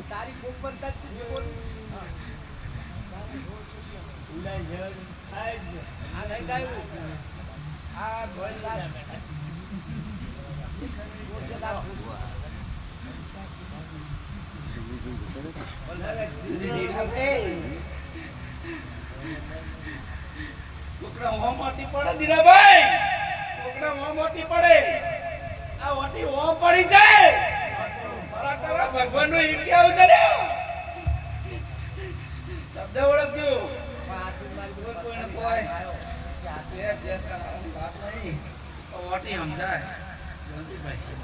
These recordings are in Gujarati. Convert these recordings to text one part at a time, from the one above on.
તારી કોક પર તક બોલ ઉલાઈ જળ થાય જ આ નહીં ગાયું આ ભોય લાગ કોકડા હો મોટી પડે દીરાભાઈ કોકડા હો મોટી પડે આ ઓટી હો પડી જાય પરાકરા ભગવાનનો ઇતિહાસ ચાલ્યો શબ્દ ઓળખજો કોઈને કોઈ જે કરાવવાની વાત નહીં ઓટી સમજાય જલ્દીભાઈ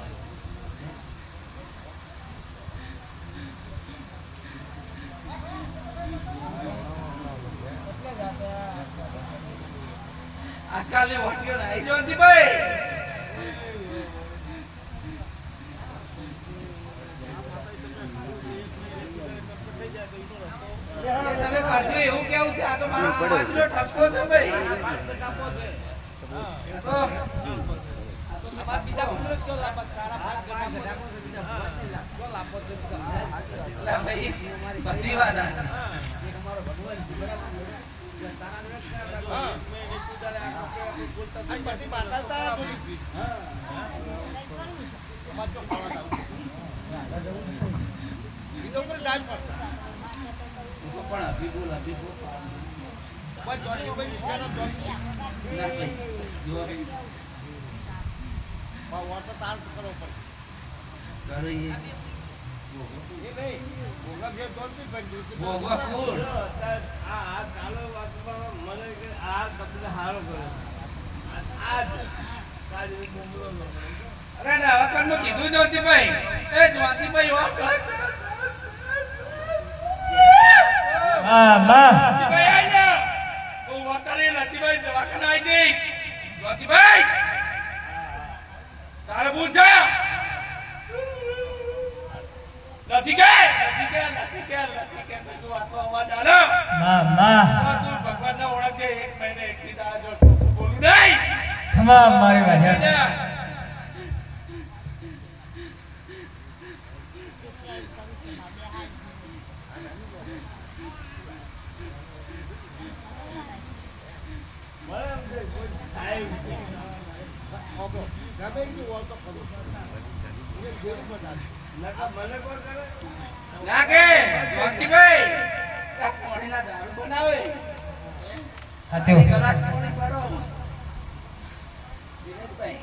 આજકાલની ઓટીઓ આવી જલ્દીભાઈ તમે કરજો એવું કેવું છે આ તો મારો આવાજનો ઠપકો છે ભાઈ ઠપકો છે તો આ તો તમાર બીજા કોનો ચો લાપત તારા ભાગ કરવા ચો લાપત છે લા ભાઈ બધી વાત આ તમારો ભગવાન તારા આ બધી માતા તારા બોલી હા તમાર ચો ખાવા બીજો કરે જાણ પડતા પણ અભી બોલ બસ જોતી ભાઈ બીજાનો જોતી ના ભાઈ જો બા વાતો તાર કરો પર કરે એ નહીં ભોગા જે જોતી ભાઈ ભોગા કોણ આ ચાલો વાતમાં મને કે આ તમને હારો કરે આ કાજી બોમલો અરે ના હવે કણનો કીધું જોતી ભાઈ એ જોતી ભાઈ વાત લચીભાઈ આયા ઓ વાટરે લચીભાઈ દવાખાના આવી ગઈ લચીભાઈ તારે પૂછા લચીકે તો આટલો અવાજ આલો તું ભગવાનને ઓળખજે એક મહિને એકલી દાડા જો બોલું નહીં તમામ મારી વાજા નાકે જોતીભાઈ આ કોણીના દારૂ બનાવે સાચું કલાક કોણી કરો દિનેશભાઈ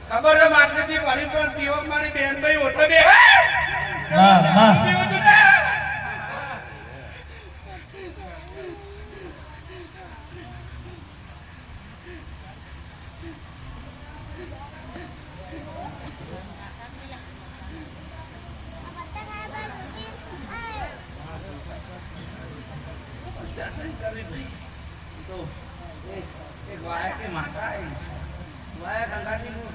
ખબર છે માટલીથી પાણી પણ પીવા મારી બેનભાઈ ઓઠો બે પીવું છું ને એક વાયા કે માતા વાયા ગંગાજી નું